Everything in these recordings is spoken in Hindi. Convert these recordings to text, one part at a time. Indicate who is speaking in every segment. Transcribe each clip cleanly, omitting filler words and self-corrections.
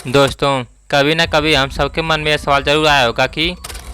Speaker 1: दोस्तों, कभी ना कभी हम सबके मन में यह सवाल जरूर आया होगा कि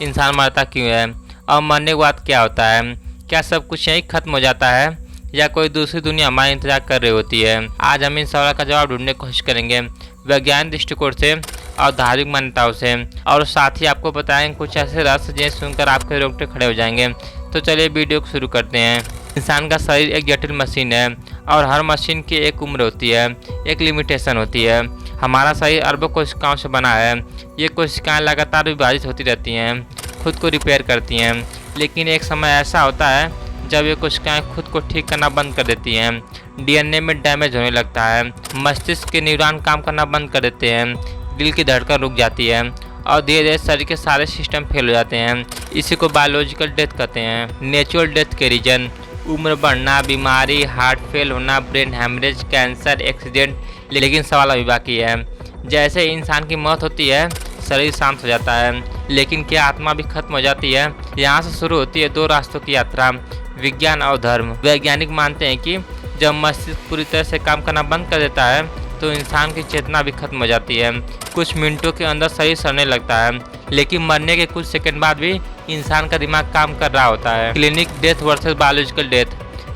Speaker 1: इंसान मरता क्यों है और मरने के बाद क्या होता है। क्या सब कुछ यहीं खत्म हो जाता है या कोई दूसरी दुनिया हमारा इंतजार कर रही होती है। आज हम इन सवाल का जवाब ढूंढने की कोशिश करेंगे वैज्ञानिक दृष्टिकोण से और धार्मिक मान्यताओं से, और साथ ही आपको बताएंगे कुछ ऐसे रहस्य जिन्हें सुनकर आपके रोंगटे खड़े हो जाएंगे। तो चलिए वीडियो को शुरू करते हैं। इंसान का शरीर एक जटिल मशीन है और हर मशीन की एक उम्र होती है, एक लिमिटेशन होती है। हमारा शरीर अरबों कोशिकाओं से बना है। ये कोशिकाएं लगातार विभाजित होती रहती हैं, खुद को रिपेयर करती हैं, लेकिन एक समय ऐसा होता है जब ये कोशिकाएं खुद को ठीक करना बंद कर देती हैं। डीएनए में डैमेज होने लगता है, मस्तिष्क के न्यूरॉन काम करना बंद कर देते हैं, दिल की धड़कन रुक जाती है और धीरे धीरे शरीर के सारे सिस्टम फेल हो जाते हैं। इसी को बायोलॉजिकल डेथ कहते हैं। नेचुरल डेथ के रीजन: उम्र बढ़ना, बीमारी, हार्ट फेल होना, ब्रेन हैमरेज, कैंसर, एक्सीडेंट। लेकिन सवाल अभी बाकी है। जैसे इंसान की मौत होती है, शरीर शांत हो जाता है, लेकिन क्या आत्मा भी खत्म हो जाती है? यहाँ से शुरू होती है दो रास्तों की यात्रा, विज्ञान और धर्म। वैज्ञानिक मानते हैं कि जब मस्तिष्क पूरी तरह से काम करना बंद कर देता है तो इंसान की चेतना भी खत्म हो जाती है। कुछ मिनटों के अंदर शरीर सड़ने लगता है, लेकिन मरने के कुछ सेकंड बाद भी इंसान का दिमाग काम कर रहा होता है। Clinic death versus biological death: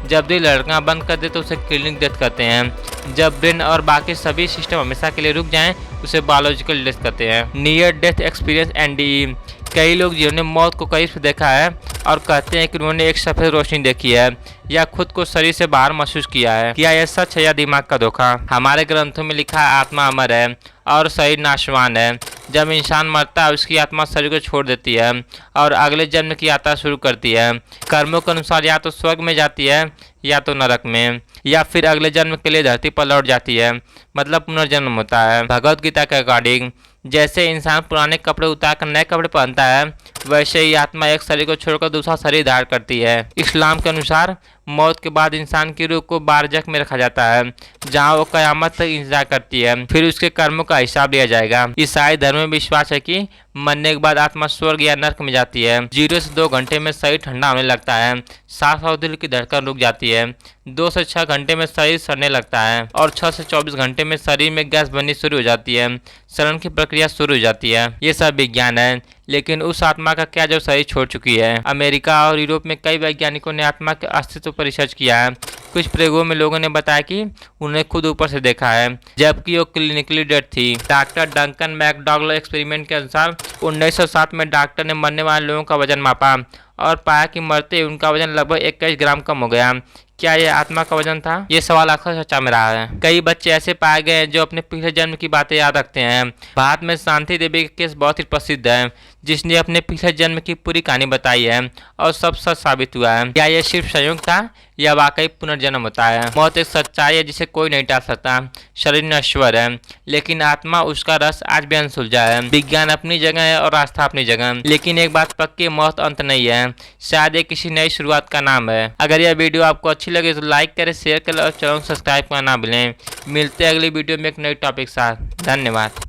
Speaker 1: जब दिल धड़कना बंद कर दे तो उसे क्लिनिक डेथ कहते हैं। जब ब्रेन और बाकी सभी सिस्टम हमेशा के लिए रुक जाएं उसे बायोलॉजिकल डेथ कहते हैं। नियर डेथ एक्सपीरियंस (NDE): कई लोग जिन्होंने मौत को करीब से देखा है और कहते हैं कि उन्होंने एक सफेद रोशनी देखी है या खुद को शरीर से बाहर महसूस किया है। क्या यह सच है या दिमाग का धोखा? हमारे ग्रंथों में लिखा है आत्मा अमर है और शरीर नाशवान है। जब इंसान मरता है उसकी आत्मा शरीर को छोड़ देती है और अगले जन्म की यात्रा शुरू करती है। कर्मों के अनुसार या तो स्वर्ग में जाती है या तो नरक में, या फिर अगले जन्म के लिए धरती पर लौट जाती है, मतलब पुनर्जन्म होता है। भगवत गीता के अकॉर्डिंग जैसे इंसान पुराने कपड़े उतारकर नए कपड़े पहनता है, वैसे ही आत्मा एक शरीर को छोड़कर दूसरा शरीर धारण करती है। इस्लाम के अनुसार मौत के बाद इंसान की रूह को बारज़ख में रखा जाता है, जहां वो कयामत तक इंतजार करती है, फिर उसके कर्मों का हिसाब लिया जाएगा। ईसाई धर्म में विश्वास है कि मरने के बाद आत्मा स्वर्ग या नरक में जाती है। 0 से 2 घंटे में शरीर ठंडा होने लगता है, सांस और दिल की धड़कन रुक जाती है। 2 से 6 घंटे में शरीर सड़ने लगता है और 6 से 24 घंटे में शरीर में गैस बननी शुरू हो जाती है, सड़न की प्रक्रिया शुरू हो जाती है। ये सब विज्ञान है, लेकिन उस आत्मा का क्या जो शरीर छोड़ चुकी है? अमेरिका और यूरोप में कई वैज्ञानिकों ने आत्मा के अस्तित्व पर रिसर्च किया है। कुछ प्रयोगों में लोगों ने बताया कि उन्हें खुद ऊपर से देखा है, जबकि वो क्लिनिकली डेड थी। डॉक्टर डंकन मैकडॉगल एक्सपेरिमेंट के अनुसार 1907 में डॉक्टर ने मरने वाले लोगों का वजन मापा और पाया कि मरते ही उनका वजन लगभग 21 ग्राम कम हो गया। क्या यह आत्मा का वजन था? ये सवाल अक्सर चर्चा में रहा है। कई बच्चे ऐसे पाए गए हैं जो अपने पिछले जन्म की बातें याद रखते हैं। भारत में शांति देवी का केस बहुत ही प्रसिद्ध है, जिसने अपने पिछले जन्म की पूरी कहानी बताई है और सब सच साबित हुआ है। क्या यह सिर्फ संयोग था या वाकई पुनर्जन्म होता है? मौत एक सच्चाई है जिसे कोई नहीं टाल सकता। शरीर नश्वर है, लेकिन आत्मा, उसका रस आज भी अनसुलझा है। विज्ञान अपनी जगह है और आस्था अपनी जगह, लेकिन एक बात पक्की, मौत अंत नहीं है, शायद ये किसी नई शुरुआत का नाम है। अगर यह वीडियो आपको अच्छी लगे तो लाइक करें, शेयर करें और चैनल सब्सक्राइब करना ना भूलें। मिलते हैं अगली वीडियो में एक नई टॉपिक साथ। धन्यवाद।